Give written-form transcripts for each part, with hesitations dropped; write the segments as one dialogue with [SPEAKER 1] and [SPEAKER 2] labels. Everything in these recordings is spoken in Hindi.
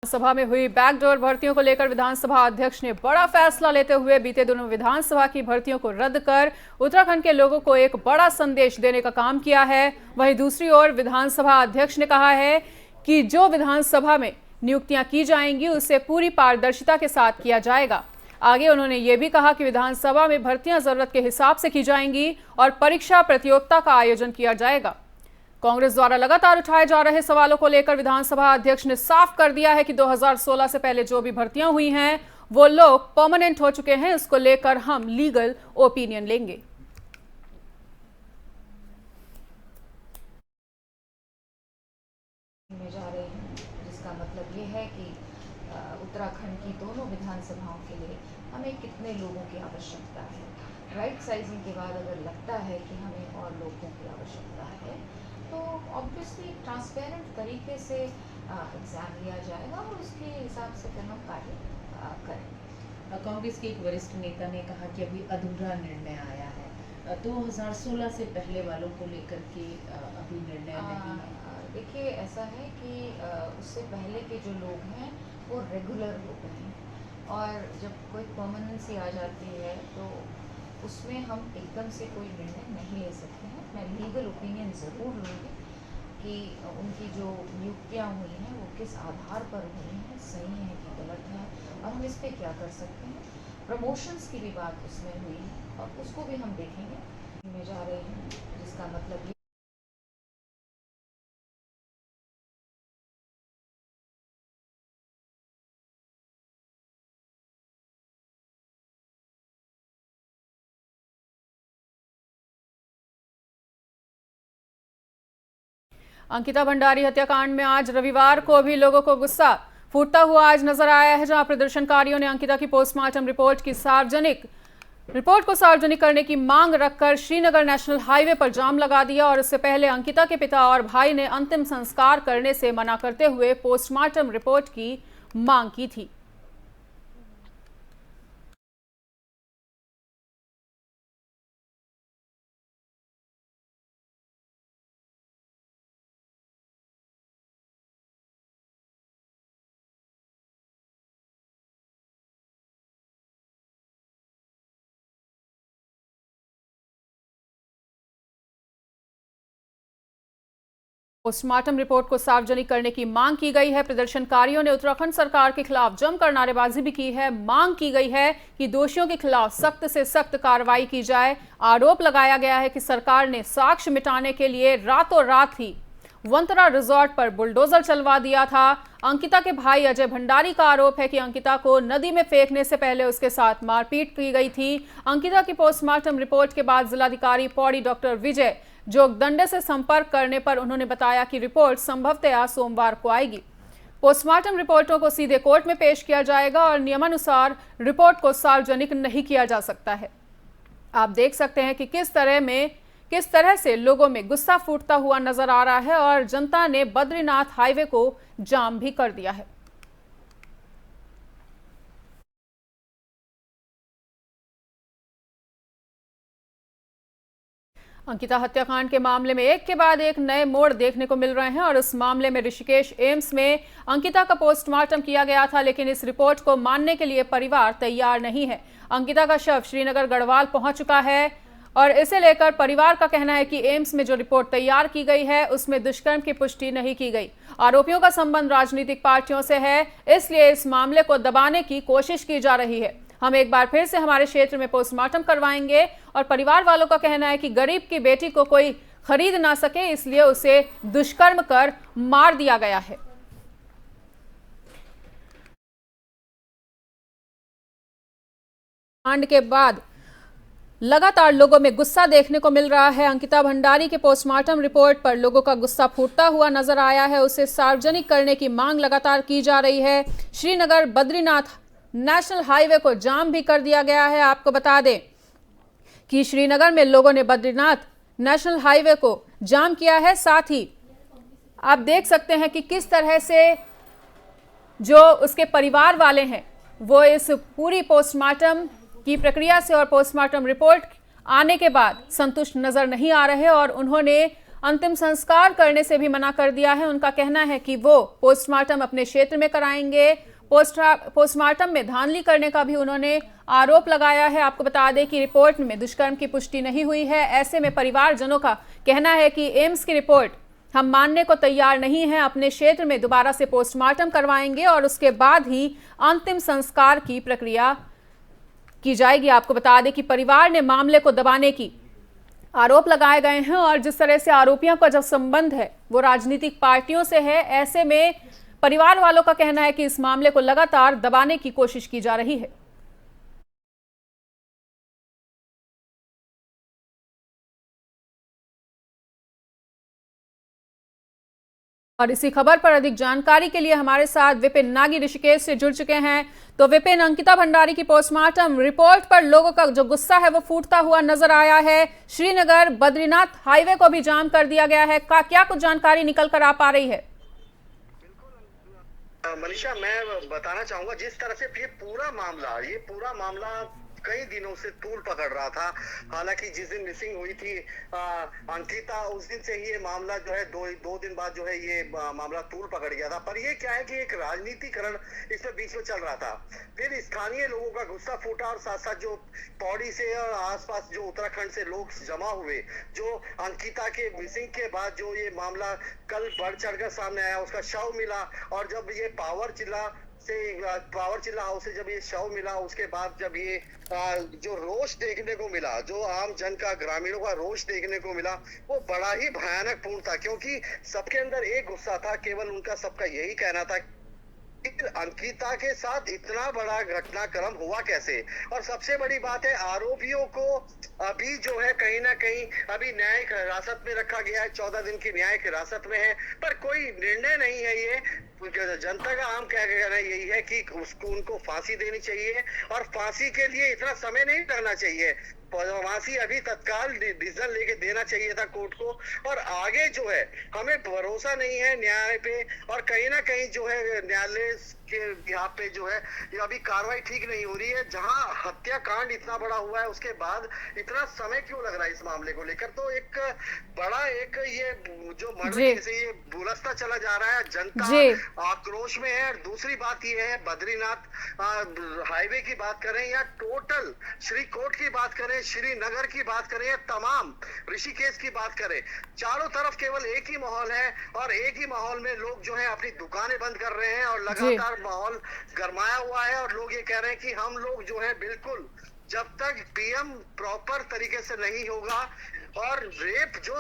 [SPEAKER 1] सभा में हुई बैकडोर भर्तियों को लेकर विधानसभा अध्यक्ष ने बड़ा फैसला लेते हुए बीते दिनों विधानसभा की भर्तियों को रद्द कर उत्तराखंड के लोगों को एक बड़ा संदेश देने का काम किया है। वहीं दूसरी ओर विधानसभा अध्यक्ष ने कहा है कि जो विधानसभा में नियुक्तियां की जाएंगी उसे पूरी पारदर्शिता के साथ किया जाएगा। आगे उन्होंने ये भी कहा कि विधानसभा में भर्तियां जरूरत के हिसाब से की जाएंगी और परीक्षा प्रतियोगिता का आयोजन किया जाएगा। कांग्रेस द्वारा लगातार उठाए जा रहे सवालों को लेकर विधानसभा अध्यक्ष ने साफ कर दिया है कि 2016 से पहले जो भी भर्तियां हुई हैं वो लोग परमानेंट हो चुके हैं। इसको लेकर हम लीगल ओपिनियन लेंगे।
[SPEAKER 2] में जा रहे हैं, जिसका मतलब ये है कि उत्तराखंड की दोनों विधानसभाओं के लिए हमें कितने लोगों की आवश्यकता है। राइट साइजिंग के बाद अगर लगता है कि हमें और लोगों की आवश्यकता है तो ऑब्वियसली ट्रांसपेरेंट तरीके से एग्ज़ाम लिया जाएगा और उसके हिसाब से फिर हम कार्य करेंगे।
[SPEAKER 3] कांग्रेस के एक वरिष्ठ नेता ने कहा कि अभी अधूरा निर्णय आया है, 2016 से पहले वालों को लेकर के अभी निर्णय नहीं है।
[SPEAKER 2] देखिए, ऐसा है कि उससे पहले के जो लोग हैं वो रेगुलर हो गए हैं और जब कोई परमानेंसी आ जाती है तो उसमें हम एकदम से कोई निर्णय नहीं ले सकते हैं। मैं लीगल ओपिनियन ज़रूर लूँगी कि उनकी जो नियुक्तियाँ हुई हैं वो किस आधार पर हुई हैं, सही है कि गलत है और हम इस पर क्या कर सकते हैं। प्रमोशंस की भी बात उसमें हुई है और उसको भी हम देखेंगे। में जा रहे हैं, जिसका मतलब ये
[SPEAKER 1] अंकिता भंडारी हत्याकांड में आज रविवार को भी लोगों को गुस्सा फूटता हुआ आज नजर आया है, जहां प्रदर्शनकारियों ने अंकिता की पोस्टमार्टम रिपोर्ट को सार्वजनिक करने की मांग रखकर श्रीनगर नेशनल हाईवे पर जाम लगा दिया और इससे पहले अंकिता के पिता और भाई ने अंतिम संस्कार करने से मना करते हुए पोस्टमार्टम रिपोर्ट की मांग की थी। पोस्टमार्टम रिपोर्ट को सार्वजनिक करने की मांग की गई है। प्रदर्शनकारियों ने उत्तराखंड सरकार के खिलाफ जमकर नारेबाजी भी की है। मांग की गई है कि दोषियों के खिलाफ सख्त से सख्त कार्रवाई की जाए। आरोप लगाया गया है कि सरकार ने साक्ष्य मिटाने के लिए रातों रात ही वंतरा रिजॉर्ट पर बुलडोजर चलवा दिया था। अंकिता के भाई अजय भंडारी का आरोप है कि अंकिता को नदी में फेंकने से पहले उसके साथ मारपीट की गई थी। अंकिता की पोस्टमार्टम रिपोर्ट के बाद जिलाधिकारी पौड़ी डॉक्टर विजय जोगदंडे से संपर्क करने पर उन्होंने बताया कि रिपोर्ट संभवतः सोमवार को आएगी। पोस्टमार्टम रिपोर्टों को सीधे कोर्ट में पेश किया जाएगा और नियमानुसार रिपोर्ट को सार्वजनिक नहीं किया जा सकता है। आप देख सकते हैं कि किस तरह से लोगों में गुस्सा फूटता हुआ नजर आ रहा है और जनता ने बद्रीनाथ हाईवे को जाम भी कर दिया है। अंकिता हत्याकांड के मामले में एक के बाद एक नए मोड़ देखने को मिल रहे हैं और इस मामले में ऋषिकेश एम्स में अंकिता का पोस्टमार्टम किया गया था, लेकिन इस रिपोर्ट को मानने के लिए परिवार तैयार नहीं है। अंकिता का शव श्रीनगर गढ़वाल पहुंच चुका है और इसे लेकर परिवार का कहना है कि एम्स में जो रिपोर्ट तैयार की गई है उसमें दुष्कर्म की पुष्टि नहीं की गई। आरोपियों का संबंध राजनीतिक पार्टियों से है, इसलिए इस मामले को दबाने की कोशिश की जा रही है। हम एक बार फिर से हमारे क्षेत्र में पोस्टमार्टम करवाएंगे और परिवार वालों का कहना है कि गरीब की बेटी को कोई खरीद ना सके, इसलिए उसे दुष्कर्म कर मार दिया गया है। कांड के बाद लगातार लोगों में गुस्सा देखने को मिल रहा है। अंकिता भंडारी के पोस्टमार्टम रिपोर्ट पर लोगों का गुस्सा फूटता हुआ नजर आया है। उसे सार्वजनिक करने की मांग लगातार की जा रही है। श्रीनगर बद्रीनाथ नेशनल हाईवे को जाम भी कर दिया गया है। आपको बता दें कि श्रीनगर में लोगों ने बद्रीनाथ नेशनल हाईवे को जाम किया है। साथ ही आप देख सकते हैं कि किस तरह से जो उसके परिवार वाले हैं वो इस पूरी पोस्टमार्टम की प्रक्रिया से और पोस्टमार्टम रिपोर्ट आने के बाद संतुष्ट नजर नहीं आ रहे और उन्होंने अंतिम संस्कार करने से भी मना कर दिया है। उनका कहना है कि वो पोस्टमार्टम अपने क्षेत्र में कराएंगे। पोस्टमार्टम में धांधली करने का भी उन्होंने आरोप लगाया है। आपको बता दें कि रिपोर्ट में दुष्कर्म की पुष्टि नहीं हुई है। ऐसे में परिवारजनों का कहना है कि एम्स की रिपोर्ट हम मानने को तैयार नहीं हैं। अपने क्षेत्र में दोबारा से पोस्टमार्टम करवाएंगे और उसके बाद ही अंतिम संस्कार की प्रक्रिया की जाएगी। आपको बता दें कि परिवार ने मामले को दबाने की आरोप लगाए गए हैं और जिस तरह से आरोपियों का जो संबंध है वो राजनीतिक पार्टियों से है, ऐसे में परिवार वालों का कहना है कि इस मामले को लगातार दबाने की कोशिश की जा रही है। और इसी खबर पर अधिक जानकारी के लिए हमारे साथ विपिन नागी ऋषिकेश से जुड़ चुके हैं। तो विपिन, अंकिता भंडारी की पोस्टमार्टम रिपोर्ट पर लोगों का जो गुस्सा है वो फूटता हुआ नजर आया है। श्रीनगर बद्रीनाथ हाईवे को भी जाम कर दिया गया है। क्या कुछ जानकारी निकल कर आ पा रही है?
[SPEAKER 4] मनीषा, मैं बताना चाहूंगा जिस तरह से ये पूरा मामला कई दिनों से तूल पकड़ रहा था। हालांकि जिस दिन मिसिंग हुई थी अंकिता, उस दिन से ही ये मामला जो है दो दिन बाद जो है ये मामला तूल पकड़ गया था। पर ये क्या है कि एक राजनीतिकरण इसमें बीच में चल रहा था। फिर स्थानीय लोगों का गुस्सा फूटा और साथ साथ जो पौड़ी से और आसपास जो उत्तराखंड से लोग जमा हुए, जो अंकिता के मिसिंग के बाद जो ये मामला कल बढ़ चढ़कर सामने आया, उसका शव मिला और जब ये पावर चिल्ला हाउस से जब ये शव मिला, उसके बाद जब ये जो रोष देखने को मिला, जो आम जन का, ग्रामीणों का रोष देखने को मिला, वो बड़ा ही भयानक पूर्ण था। क्योंकि सबके अंदर एक गुस्सा था, केवल उनका सबका यही कहना था अंकिता के साथ इतना बड़ा घटनाक्रम हुआ कैसे। और सबसे बड़ी बात है, आरोपियों को अभी जो है कहीं ना कहीं अभी न्यायिक हिरासत में रखा गया है। 14 दिन की न्यायिक हिरासत में है, पर कोई निर्णय नहीं है। ये जनता का आम कहना यही है कि उनको फांसी देनी चाहिए और फांसी के लिए इतना समय नहीं लगना चाहिए। फांसी अभी तत्काल डिसीजन लेके देना चाहिए था कोर्ट को। और आगे जो है हमें भरोसा नहीं है न्याय पे, और कहीं ना कहीं जो है न्यायालय के यहाँ पे जो है ये अभी कार्रवाई ठीक नहीं हो रही है। जहां हत्याकांड इतना बड़ा हुआ है उसके बाद इतना समय क्यों लग रहा है इस मामले को लेकर। तो एक बड़ा ये जो मर्डर से ये बुलस्ता चला जा रहा है, जनता आक्रोश में है। और दूसरी बात ये है, बद्रीनाथ हाईवे की बात करें या टोटल श्रीकोट की बात करें, श्रीनगर की बात करें या तमाम ऋषिकेश की बात करें, चारों तरफ केवल एक ही माहौल है और एक ही माहौल में लोग जो है अपनी दुकानें बंद कर रहे हैं और लगातार माहौल गरमाया हुआ है। और लोग ये कह रहे हैं कि हम लोग जो है बिल्कुल जब तक पीएम प्रॉपर तरीके से नहीं होगा और रेप जो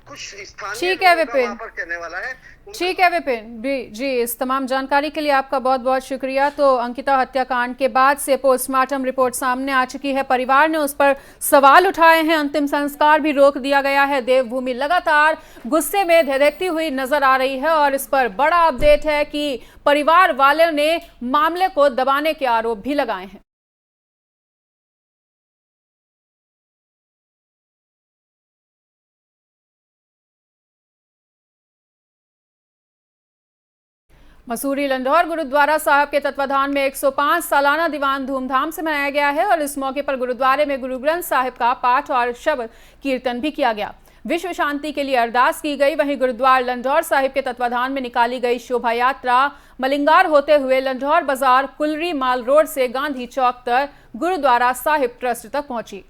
[SPEAKER 4] कुछ स्थानीय वहां पर करने वाला है।
[SPEAKER 1] ठीक है विपिन जी, इस तमाम जानकारी के लिए आपका बहुत बहुत शुक्रिया। तो अंकिता हत्याकांड के बाद से पोस्टमार्टम रिपोर्ट सामने आ चुकी है। परिवार ने उस पर सवाल उठाए हैं। अंतिम संस्कार भी रोक दिया गया है। देवभूमि लगातार गुस्से में धधकती हुई नजर आ रही है और इस पर बड़ा अपडेट है कि परिवार वालों ने मामले को दबाने के आरोप भी लगाए हैं। मसूरी लंढौर गुरुद्वारा साहब के तत्वाधान में 105 सालाना दीवान धूमधाम से मनाया गया है और इस मौके पर गुरुद्वारे में गुरु ग्रंथ साहिब का पाठ और शब्द कीर्तन भी किया गया। विश्व शांति के लिए अरदास की गई। वहीं गुरुद्वारा लंढौर साहिब के तत्वाधान में निकाली गई शोभा यात्रा मलिंगार होते हुए लंढौर बाजार कुलरी माल रोड से गांधी चौक तक गुरुद्वारा साहिब ट्रस्ट तक पहुंची।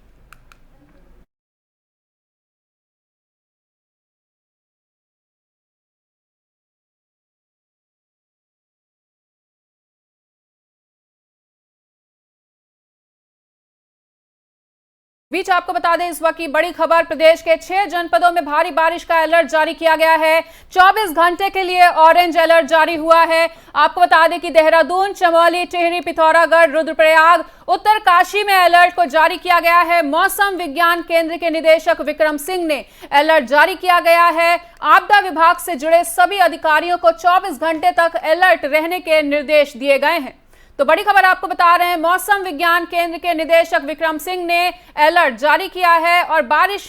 [SPEAKER 1] बीच आपको बता दें इस वक्त की बड़ी खबर, प्रदेश के 6 जनपदों में भारी बारिश का अलर्ट जारी किया गया है। 24 घंटे के लिए ऑरेंज अलर्ट जारी हुआ है। आपको बता दें कि देहरादून, चमोली, टिहरी, पिथौरागढ़, रुद्रप्रयाग, उत्तरकाशी में अलर्ट को जारी किया गया है। मौसम विज्ञान केंद्र के निदेशक विक्रम सिंह ने अलर्ट जारी किया गया है। आपदा विभाग से जुड़े सभी अधिकारियों को 24 घंटे तक अलर्ट रहने के निर्देश दिए गए हैं। तो बड़ी खबर आपको बता रहे हैं, मौसम विज्ञान केंद्र के निदेशक विक्रम सिंह ने अलर्ट जारी किया है और बारिश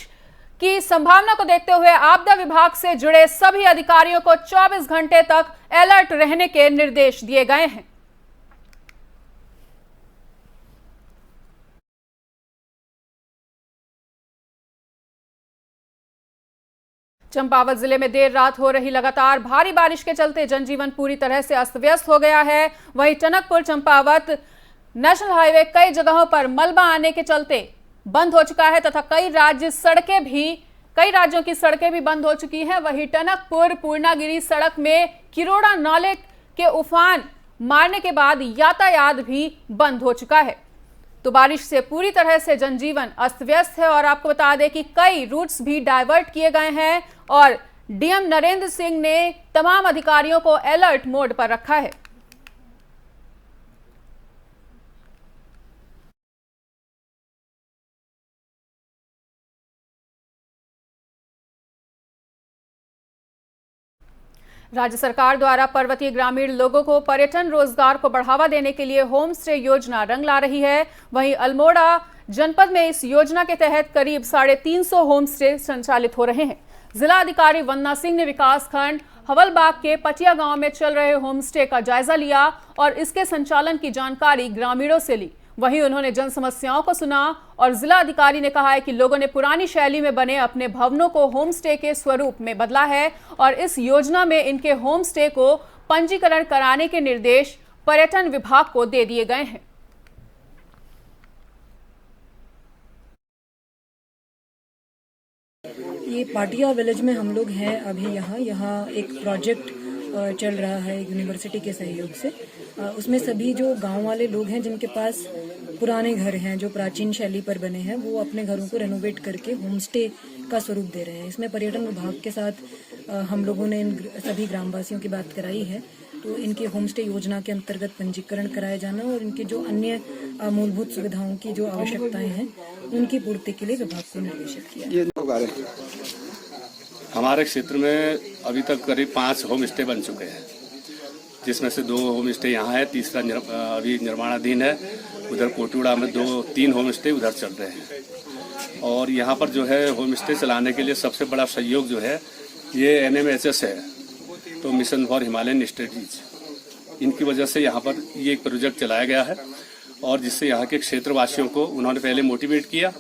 [SPEAKER 1] की संभावना को देखते हुए आपदा विभाग से जुड़े सभी अधिकारियों को 24 घंटे तक अलर्ट रहने के निर्देश दिए गए हैं। चंपावत जिले में देर रात हो रही लगातार भारी बारिश के चलते जनजीवन पूरी तरह से अस्त व्यस्त हो गया है। वहीं टनकपुर चंपावत नेशनल हाईवे कई जगहों पर मलबा आने के चलते बंद हो चुका है तथा कई राज्यों की सड़कें भी बंद हो चुकी हैं। वहीं टनकपुर पूर्णागिरी सड़क में किरोड़ा नाले के उफान मारने के बाद यातायात भी बंद हो चुका है। तो बारिश से पूरी तरह से जनजीवन अस्त व्यस्त है और आपको बता दें कि कई रूट्स भी डाइवर्ट किए गए हैं और डीएम नरेंद्र सिंह ने तमाम अधिकारियों को अलर्ट मोड पर रखा है। राज्य सरकार द्वारा पर्वतीय ग्रामीण लोगों को पर्यटन रोजगार को बढ़ावा देने के लिए होम स्टे योजना रंग ला रही है। वहीं अल्मोड़ा जनपद में इस योजना के तहत करीब 350 होम स्टे संचालित हो रहे हैं। जिला अधिकारी वंदना सिंह ने विकासखंड हवलबाग के पटिया गांव में चल रहे होम स्टे का जायजा लिया और इसके संचालन की जानकारी ग्रामीणों से ली। वहीं उन्होंने जन समस्याओं को सुना और जिला अधिकारी ने कहा है कि लोगों ने पुरानी शैली में बने अपने भवनों को होम स्टे के स्वरूप में बदला है और इस योजना में इनके होम स्टे को पंजीकरण कराने के निर्देश पर्यटन विभाग को दे दिए गए हैं।
[SPEAKER 5] ये पाटिया विलेज में हम लोग हैं अभी। यहाँ एक प्रोजेक्ट चल रहा है यूनिवर्सिटी के सहयोग से। उसमें सभी जो गांव वाले लोग हैं जिनके पास पुराने घर हैं जो प्राचीन शैली पर बने हैं, वो अपने घरों को रेनोवेट करके होम स्टे का स्वरूप दे रहे हैं। इसमें पर्यटन विभाग के साथ हम लोगों ने इन सभी ग्रामवासियों की बात कराई है। तो इनके होम स्टे योजना के अंतर्गत पंजीकरण कराया जाना और इनके जो अन्य मूलभूत सुविधाओं की जो आवश्यकताएं हैं उनकी पूर्ति के लिए विभाग को निर्देशित किया।
[SPEAKER 6] हमारे क्षेत्र में अभी तक करीब 5 होम स्टे बन चुके हैं, जिसमें से 2 होम स्टे यहाँ है, तीसरा अभी निर्माणाधीन है। उधर कोटुड़ा में 2-3 होम स्टे उधर चल रहे हैं। और यहाँ पर जो है होम स्टे चलाने के लिए सबसे बड़ा सहयोग जो है ये NMHS है, तो मिशन फॉर हिमालयन स्टडीज, इनकी वजह से यहाँ पर ये एक प्रोजेक्ट चलाया गया है और जिससे यहाँ के क्षेत्रवासियों को उन्होंने पहले मोटिवेट किया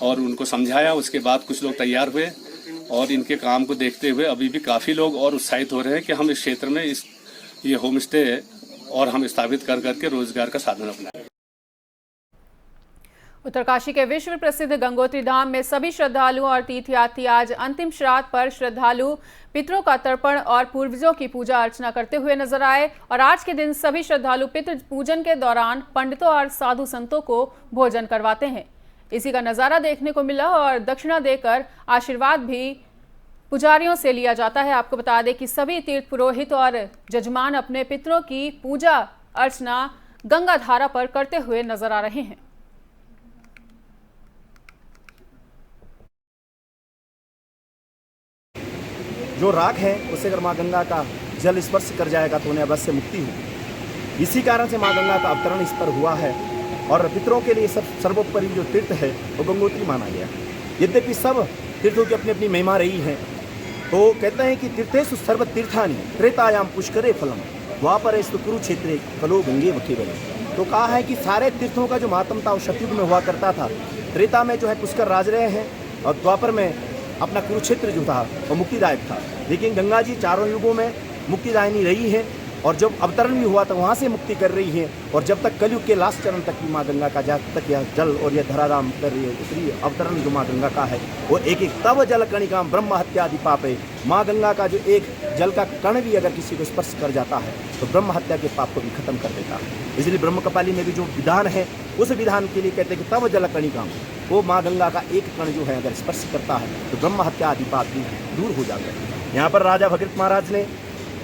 [SPEAKER 6] और उनको समझाया। उसके बाद कुछ लोग तैयार हुए और इनके काम को देखते हुए अभी भी काफ़ी लोग और उत्साहित हो रहे हैं कि हम इस क्षेत्र में ये होम स्टे और हम स्थापित कर करके रोजगार का साधन अपनाएं।
[SPEAKER 1] उत्तरकाशी के विश्व प्रसिद्ध गंगोत्री धाम में सभी श्रद्धालुओं और तीर्थयात्री आज अंतिम श्राद्ध पर श्रद्धालु पितरों का तर्पण और पूर्वजों की पूजा अर्चना करते हुए नजर आए और आज के दिन सभी श्रद्धालु पितृ पूजन के दौरान पंडितों और साधु संतों को भोजन करवाते हैं। इसी का नजारा देखने को मिला और दक्षिणा देकर आशीर्वाद भी पुजारियों से लिया जाता है। आपको बता दें कि सभी तीर्थ पुरोहित और जजमान अपने पितरों की पूजा अर्चना गंगा धारा पर करते हुए नजर आ रहे हैं।
[SPEAKER 7] जो राग है उसे अगर माँ गंगा का जल स्पर्श कर जाएगा तो उन्हें अवश्य मुक्ति होगी। इसी कारण से माँ गंगा का अवतरण इस पर हुआ है और पितरों के लिए सर्वोपरि जो तीर्थ है वो गंगोत्री माना गया। यद्यपि सब तीर्थों की अपनी अपनी महिमा रही है, तो कहते हैं कि तीर्थेषु सर्व तीर्थानि त्रेतायाम पुष्करे फलम द्वापरेषु कुरुक्षेत्रे फलो गंगे वकेवले। तो कहा है कि सारे तीर्थों का जो महात्म था वो सतयुग में हुआ करता था। त्रेता में जो है पुष्कर राज रहे हैं और द्वापर में अपना कुरुक्षेत्र जो था वो मुक्तिदायक था। लेकिन गंगा जी चारों युगों में मुक्तिदायिनी रही है और जब अवतरण भी हुआ तो वहाँ से मुक्ति कर रही है। और जब तक कलयुग के लास्ट चरण तक भी माँ गंगा का जब तक यह जल और यह धराधाम कर रही है, दूसरी अवतरण जो माँ गंगा का है वो एक एक तव जल कणिका ब्रह्म हत्यादि पाप है। माँ गंगा का जो एक जल का कण भी अगर किसी को स्पर्श कर जाता है तो ब्रह्म हत्या के पाप को भी खत्म कर देता है। इसलिए ब्रह्म कपाली में भी जो विधान है उस विधान के लिए कहते हैं कि तव जल कणिका, वो माँ गंगा का एक कण जो है अगर स्पर्श करता है तो ब्रह्म हत्या आदि पाप भी दूर हो जाते हैं। यहाँ पर राजा भगीरथ महाराज ने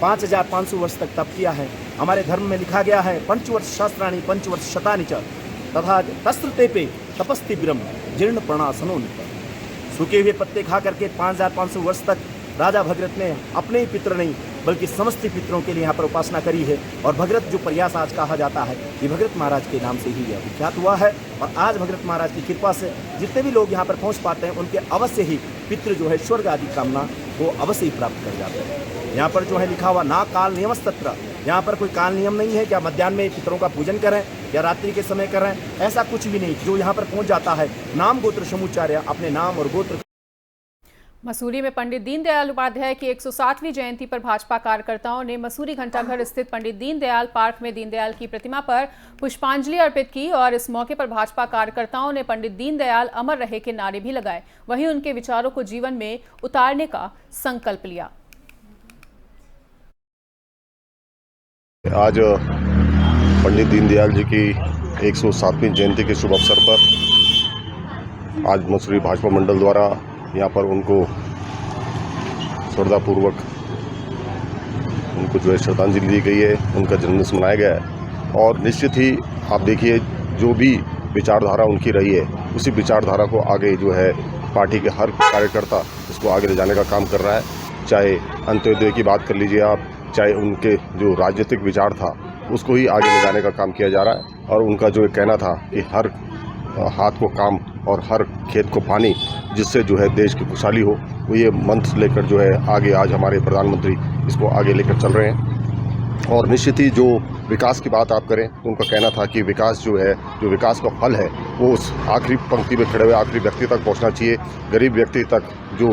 [SPEAKER 7] 5500 वर्ष तक तप किया है। हमारे धर्म में लिखा गया है पंचवर्ष शास्त्राणि पंचवर्ष शतानि च तथा तस्त्रते पे तपस्ति ब्रह्म जीर्ण प्रणासनो नित। सूखे हुए पत्ते खा करके 5500 वर्ष तक राजा भगीरथ ने अपने ही पितर नहीं बल्कि समस्त पितरों के लिए यहाँ पर उपासना करी है। और भगीरथ जो प्रयास आज कहा जाता है ये भगीरथ महाराज के नाम से ही यह विख्यात हुआ है। और आज भगीरथ महाराज की कृपा से जितने भी लोग यहाँ पर पहुँच पाते हैं उनके अवश्य ही पितृ जो है स्वर्ग आदि कामना वो अवश्य ही प्राप्त कर जाते हैं। यहाँ पर जो है लिखा हुआ ना काल नियमस्तत्र, यहाँ पर कोई काल नियम नहीं है क्या मध्याह्न में पितरों का पूजन करें या रात्रि के समय करें, ऐसा कुछ भी नहीं। जो यहाँ पर पहुँच जाता है नाम गोत्र समुच्चार्य अपने नाम और गोत्र।
[SPEAKER 1] मसूरी में पंडित दीनदयाल उपाध्याय की 107वीं जयंती पर भाजपा कार्यकर्ताओं ने मसूरी घंटाघर स्थित पंडित दीनदयाल पार्क में दीनदयाल की प्रतिमा पर पुष्पांजलि अर्पित की और इस मौके पर भाजपा कार्यकर्ताओं ने पंडित दीनदयाल अमर रहे के नारे भी लगाए। वहीं उनके विचारों को जीवन में उतारने का संकल्प लिया।
[SPEAKER 8] आज पंडित दीनदयाल जी की 107वीं जयंती के शुभ अवसर पर आज मसूरी भाजपा मंडल द्वारा यहाँ पर उनको श्रद्धापूर्वक उनको जो है श्रद्धांजलि दी गई है, उनका जन्मदिन मनाया गया है। और निश्चित ही आप देखिए जो भी विचारधारा उनकी रही है उसी विचारधारा को आगे जो है पार्टी के हर कार्यकर्ता उसको आगे ले जाने का काम कर रहा है। चाहे अंत्योदय की बात कर लीजिए आप, चाहे उनके जो राजनीतिक विचार था उसको ही आगे ले जाने का काम किया जा रहा है। और उनका जो कहना था कि हर हाथ को काम और हर खेत को पानी, जिससे जो है देश की खुशहाली हो, वो ये मंत्र लेकर जो है आगे आज हमारे प्रधानमंत्री इसको आगे लेकर चल रहे हैं। और निश्चित ही जो विकास की बात आप करें तो उनका कहना था कि विकास जो है, जो विकास का फल है वो उस आखिरी पंक्ति में खड़े हुए आखिरी व्यक्ति तक पहुँचना चाहिए, गरीब व्यक्ति तक। जो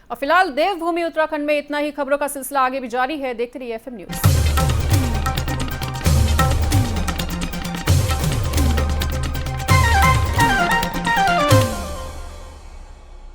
[SPEAKER 1] और फिलहाल देवभूमि उत्तराखंड में इतना ही। खबरों का सिलसिला आगे भी जारी है, देखते रहिए FM न्यूज़।